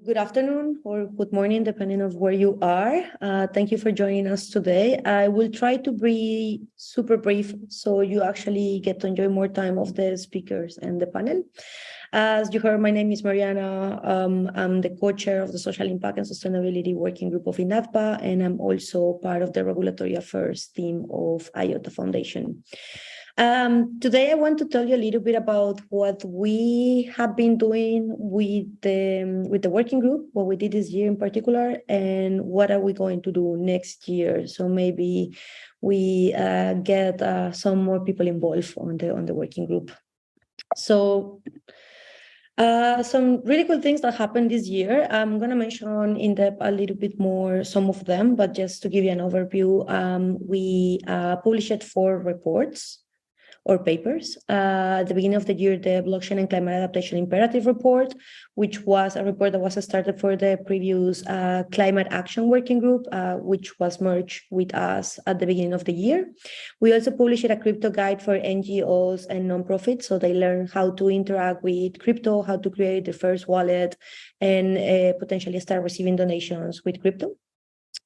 Good afternoon or good morning, depending on where you are. Thank you for joining us today. I will try to be super brief so you actually get to enjoy more time of the speakers and the panel. As you heard, my name is Mariana. I'm the co-chair of the Social Impact and Sustainability Working Group of INATBA, and I'm also part of the Regulatory Affairs team of IOTA Foundation. Today, I want to tell you a little bit about what we have been doing with the working group, what we did this year in particular, and what are we going to do next year. So maybe we get some more people involved on the working group. So some really cool things that happened this year. I'm going to mention in depth a little bit more some of them, but just to give you an overview, we published 4 reports or papers. At the beginning of the year, the Blockchain and Climate Adaptation Imperative Report, which was a report that was started for the previous Climate Action Working Group, which was merged with us at the beginning of the year. We also published a crypto guide for NGOs and nonprofits, so they learn how to interact with crypto, how to create the first wallet, and potentially start receiving donations with crypto.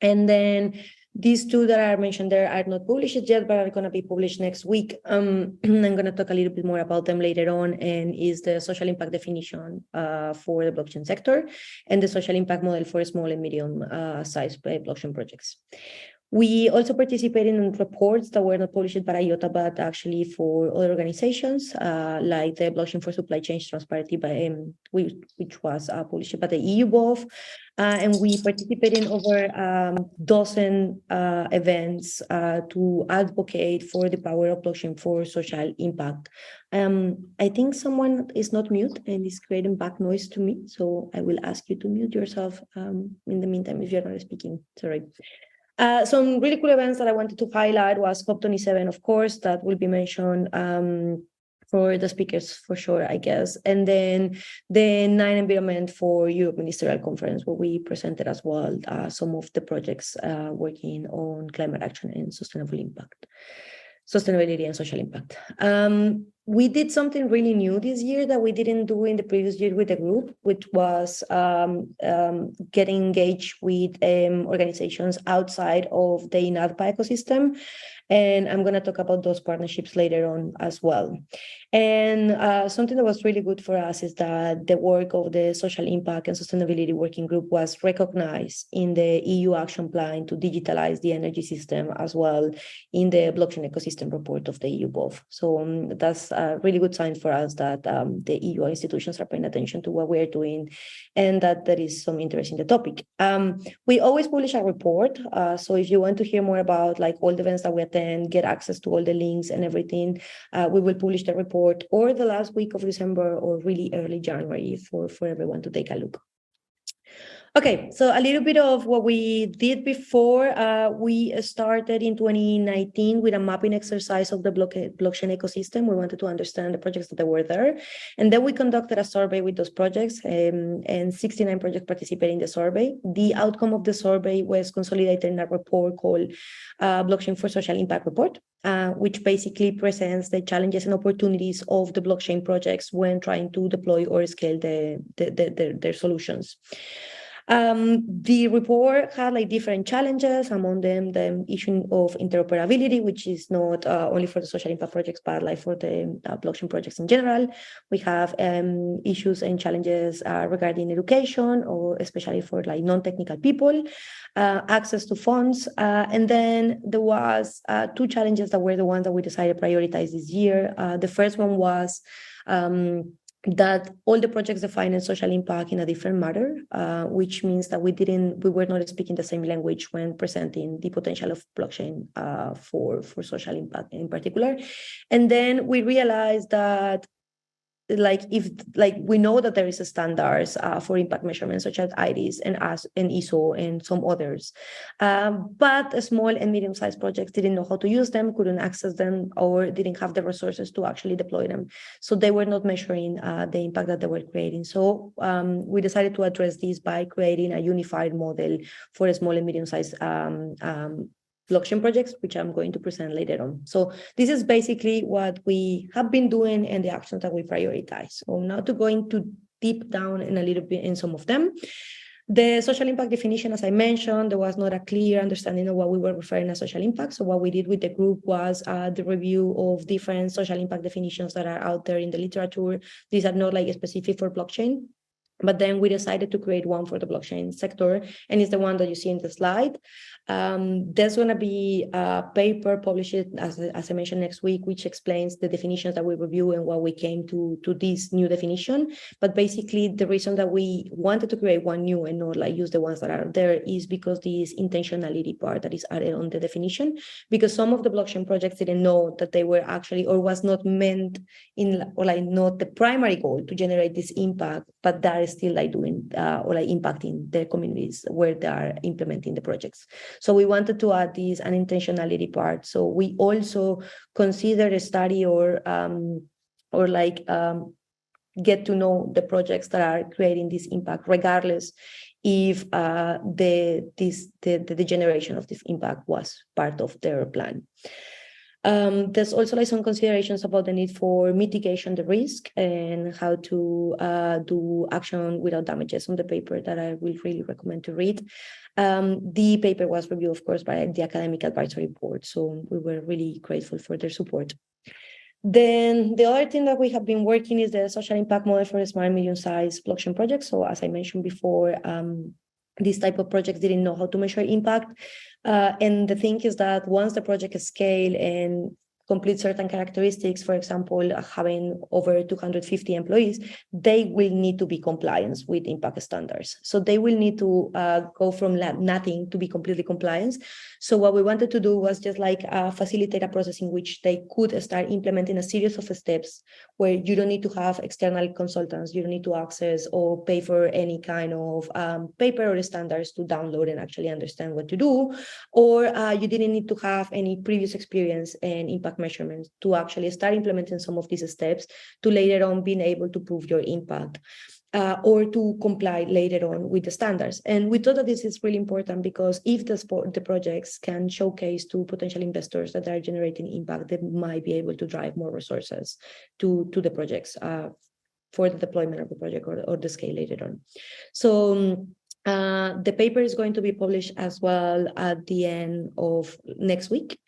And then these 2 that are mentioned there are not published yet, but are going to be published next week. I'm going to talk a little bit more about them later on, and is the social impact definition for the blockchain sector and the social impact model for small and medium sized blockchain projects. We also participated in reports that were not published by IOTA, but actually for other organizations, like the Blockchain for Supply Chain Transparency, which was published by the IDBW. And we participated in over dozen events to advocate for the power of blockchain for social impact. I think someone is not mute and is creating back noise to me, so I will ask you to mute yourself in the meantime if you're not speaking. Sorry. Some really cool events that I wanted to highlight was COP27, of course, that will be mentioned for the speakers for sure, I guess. And then the 9 Environment for Europe Ministerial Conference, where we presented as well some of the projects working on climate action and sustainability and social impact. We did something really new this year that we didn't do in the previous year with the group, which was getting engaged with organizations outside of the INATBA ecosystem. And I'm going to talk about those partnerships later on as well. And something that was really good for us is that the work of the Social Impact and Sustainability Working Group was recognized in the EU Action Plan to digitalize the energy system, as well in the Blockchain Ecosystem Report of the IDBW. So that's a really good sign for us that the EU institutions are paying attention to what we're doing and that there is some interest in the topic. We always publish a report. So if you want to hear more about like all the events that we attend, get access to all the links and everything, we will publish the report or the last week of December or really early January for everyone to take a look. Okay, so a little bit of what we did before. We started in 2019 with a mapping exercise of the blockchain ecosystem. We wanted to understand the projects that were there. And then we conducted a survey with those projects, and 69 projects participated in the survey. The outcome of the survey was consolidated in a report called Blockchain for Social Impact Report, which basically presents the challenges and opportunities of the blockchain projects when trying to deploy or scale their solutions. The report had like different challenges, among them the issue of interoperability, which is not only for the social impact projects, but like for the blockchain projects in general. We have issues and challenges regarding education, or especially for like non-technical people, access to funds. And then there was 2 challenges that were the ones that we decided to prioritize this year. The first one was that all the projects define social impact in a different manner, which means that we were not speaking the same language when presenting the potential of blockchain for social impact in particular. And then we realized that we know that there is a standards for impact measurements such as IRIS and ISO and some others, but small and medium-sized projects didn't know how to use them, couldn't access them, or didn't have the resources to actually deploy them. So they were not measuring the impact that they were creating. So we decided to address this by creating a unified model for small and medium-sized blockchain projects, which I'm going to present later on. So this is basically what we have been doing and the actions that we prioritize. So now to go into deep down in a little bit in some of them. The social impact definition, as I mentioned, there was not a clear understanding of what we were referring as social impact. So what we did with the group was the review of different social impact definitions that are out there in the literature. These are not like specific for blockchain, but then we decided to create one for the blockchain sector, and it's the one that you see in the slide. There's going to be a paper published, as I mentioned, next week, which explains the definitions that we review and what we came to this new definition. But basically, the reason that we wanted to create one new and not like use the ones that are there is because this intentionality part that is added on the definition, because some of the blockchain projects didn't know that they were actually, or was not meant in, or like not the primary goal to generate this impact, but that is still like doing or like impacting the communities where they are implementing the projects. So we wanted to add this unintentionality part. So we also consider a study or get to know the projects that are creating this impact, regardless if the generation of this impact was part of their plan. There's also like some considerations about the need for mitigation the risk and how to do action without damages on the paper that I will really recommend to read. The paper was reviewed, of course, by the Academic Advisory Board, so we were really grateful for their support. Then the other thing that we have been working is the social impact model for small and medium-sized blockchain projects. So as I mentioned before, these type of projects didn't know how to measure impact. And the thing is that once the project is scaled and complete certain characteristics, for example, having over 250 employees, they will need to be compliant with impact standards. So they will need to go from nothing to be completely compliant. So what we wanted to do was just like facilitate a process in which they could start implementing a series of steps where you don't need to have external consultants, you don't need to access or pay for any kind of paper or standards to download and actually understand what to do, or you didn't need to have any previous experience in impact measurements to actually start implementing some of these steps to later on being able to prove your impact or to comply later on with the standards. And we thought that this is really important because if the projects can showcase to potential investors that are generating impact, they might be able to drive more resources to the projects for the deployment of the project or the scale later on. So the paper is going to be published as well at the end of next week.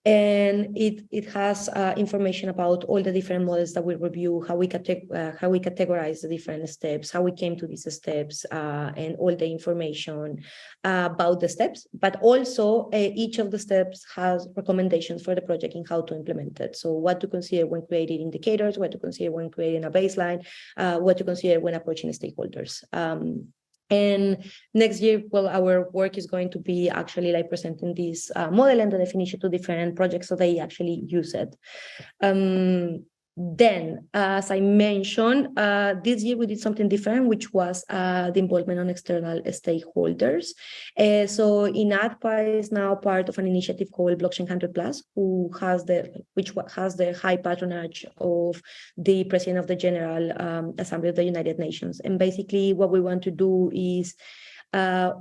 And it has information about all the different models that we review, how we categorize the different steps, how we came to these steps, and all the information about the steps. But also each of the steps has recommendations for the project in how to implement it. So what to consider when creating indicators, what to consider when creating a baseline, what to consider when approaching stakeholders. And next year, well, our work is going to be actually like presenting this model and the definition to different projects so they actually use it. Then, as I mentioned, this year we did something different, which was the involvement on external stakeholders. So INATBA is now part of an initiative called Blockchain 100+, which has the high patronage of the President of the General Assembly of the United Nations. And basically, what we want to do is a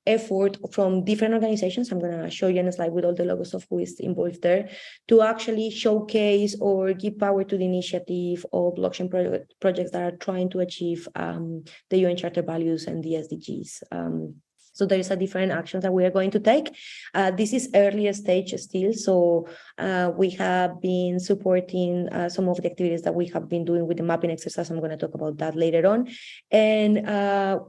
effort from different organizations. I'm going to show you in a slide with all the logos of who is involved there to actually showcase or give power to the initiative of blockchain projects that are trying to achieve the UN Charter values and the SDGs. So there is a different actions that we are going to take. This is earlier stage still. So we have been supporting some of the activities that we have been doing with the mapping exercise. I'm going to talk about that later on. And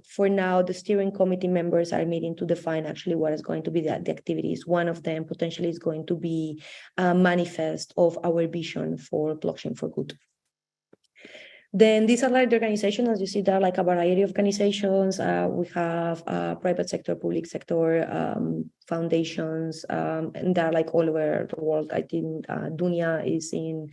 for now, the steering committee members are meeting to define actually what is going to be the activities. One of them potentially is going to be a manifest of our vision for blockchain for good. Then these are like the organizations. As you see, there are like a variety of organizations. We have private sector, public sector, foundations, and they're like all over the world. I think Dunia is in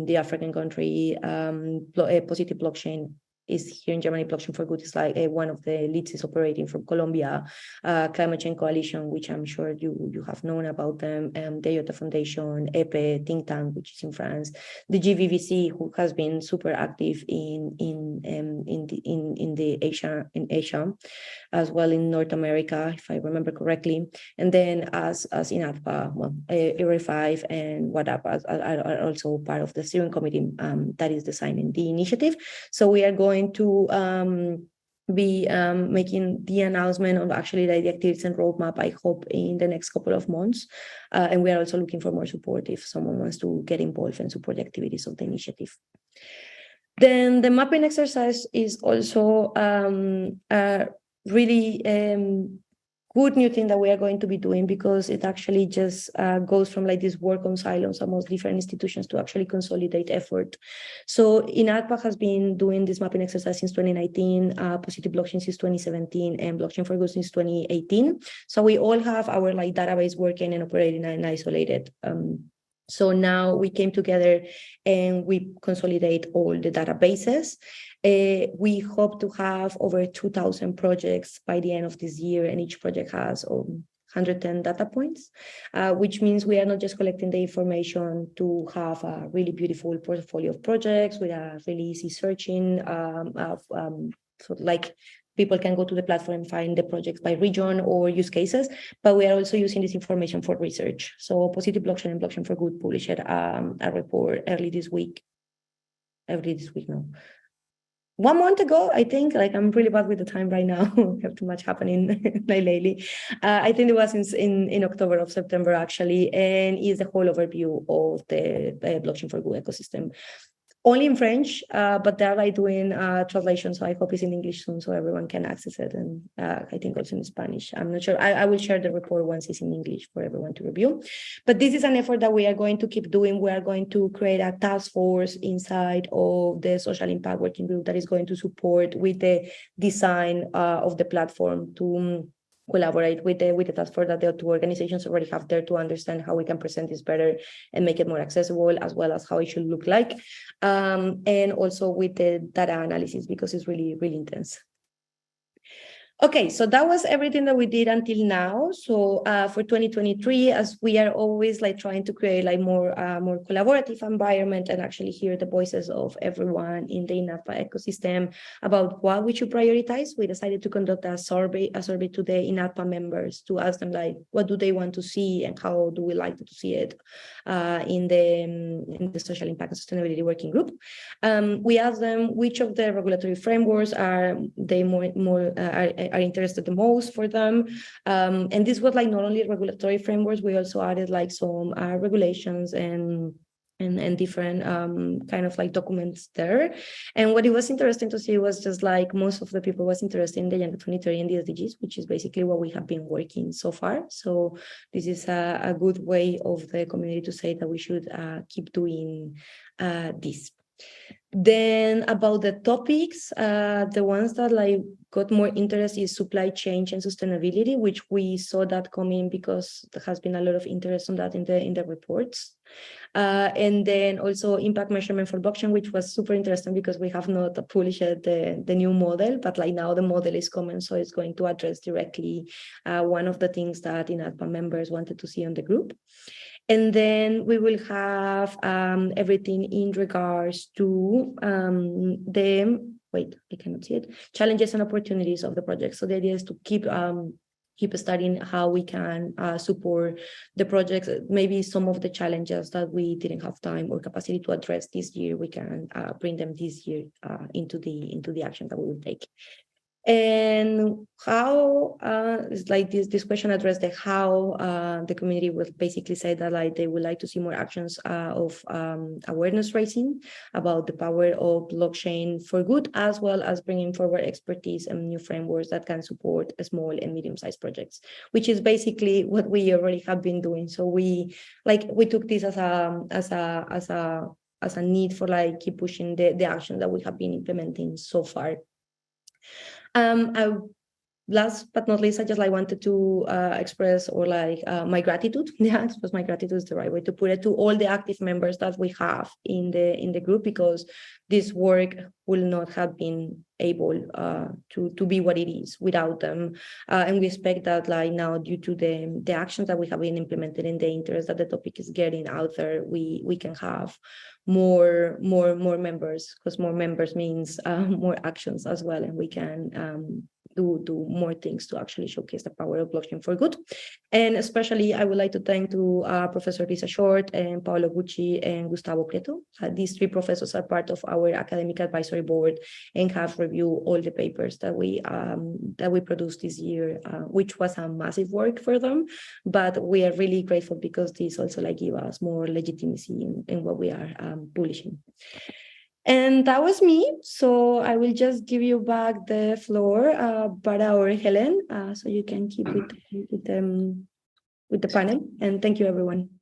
the African country, Positive Blockchain is here in Germany. Blockchain for Good is like one of the leads is operating from Colombia. Climate Change Coalition, which I'm sure you have known about them. The IOTA Foundation, EPE think tank, which is in France. The GVVC, who has been super active in Asia, as well in North America, if I remember correctly. And then as INATBA, well, Area 5 and WhatsApp are also part of the steering committee that is designing the initiative. So we are going to be making the announcement on actually the activities and roadmap, I hope, in the next couple of months. And we are also looking for more support if someone wants to get involved and support the activities of the initiative. Then the mapping exercise is also a really good new thing that we are going to be doing, because it actually just goes from like this work on silos amongst different institutions to actually consolidate effort. So INATBA has been doing this mapping exercise since 2019, Positive Blockchain since 2017, and Blockchain for Good since 2018. So we all have our like database working and operating and isolated. So now we came together and we consolidate all the databases. We hope to have over 2,000 projects by the end of this year, and each project has 110 data points, which means we are not just collecting the information to have a really beautiful portfolio of projects with a really easy searching, so like people can go to the platform and find the projects by region or use cases, but we are also using this information for research. So Positive Blockchain and Blockchain for Good published a report early this week. 1 month ago, I think. Like, I'm really bad with the time right now. I have too much happening like lately. I think it was in October or September, actually, and is the whole overview of the Blockchain for Good ecosystem. Only in French, but they're like doing translation, so I hope it's in English soon so everyone can access it, and I think also in Spanish. I'm not sure. I will share the report once it's in English for everyone to review. But this is an effort that we are going to keep doing. We are going to create a task force inside of the Social Impact Working Group that is going to support with the design of the platform to collaborate with the task force that the two organizations already have there to understand how we can present this better and make it more accessible, as well as how it should look like. And also with the data analysis, because it's really, really intense. Okay, so that was everything that we did until now. So for 2023, as we are always like trying to create like more collaborative environment and actually hear the voices of everyone in the INATBA ecosystem about what we should prioritize, we decided to conduct a survey to the INATBA members to ask them like what do they want to see and how do we like to see it in the Social Impact and Sustainability Working Group. We asked them which of the regulatory frameworks are they are interested the most for them, and this was like not only regulatory frameworks, we also added like some regulations and different kind of like documents there. And what it was interesting to see was just like most of the people was interested in the Agenda 2030 and the SDGs, which is basically what we have been working so far. So this is a good way of the community to say that we should keep doing this. Then about the topics, the ones that like got more interest is supply chain and sustainability, which we saw that coming because there has been a lot of interest on that in the reports. And then also impact measurement for blockchain, which was super interesting because we have not published the new model, but like now the model is coming, so it's going to address directly one of the things that INATBA members wanted to see on the group. And then we will have everything in regards to I cannot see it, challenges and opportunities of the project. So the idea is to keep studying how we can support the projects. Maybe some of the challenges that we didn't have time or capacity to address this year, we can bring them this year into the action that we will take. And how is like this question addressed the how the community will basically say that like they would like to see more actions of awareness raising about the power of blockchain for good, as well as bringing forward expertise and new frameworks that can support small and medium-sized projects, which is basically what we already have been doing. So we took this as a need for like keep pushing the action that we have been implementing so far. last but not least, I just wanted to express my gratitude. Yeah, express my gratitude is the right way to put it, to all the active members that we have in the group, because this work will not have been able to be what it is without them. And we expect that now, due to the actions that we have been implemented in the interest that the topic is getting out there, we can have more members, because more members means more actions as well, and we can do more things to actually showcase the power of blockchain for good. And especially I would like to thank to Professor Lisa Short and Paolo Gucci and Gustavo Prieto. These three professors are part of our academic advisory board and have reviewed all the papers that we produced this year, which was a massive work for them, but we are really grateful because this also give us more legitimacy in what we are publishing. And that was me. So I will just give you back the floor, Bara or Helen, so you can keep with the panel. And thank you, everyone.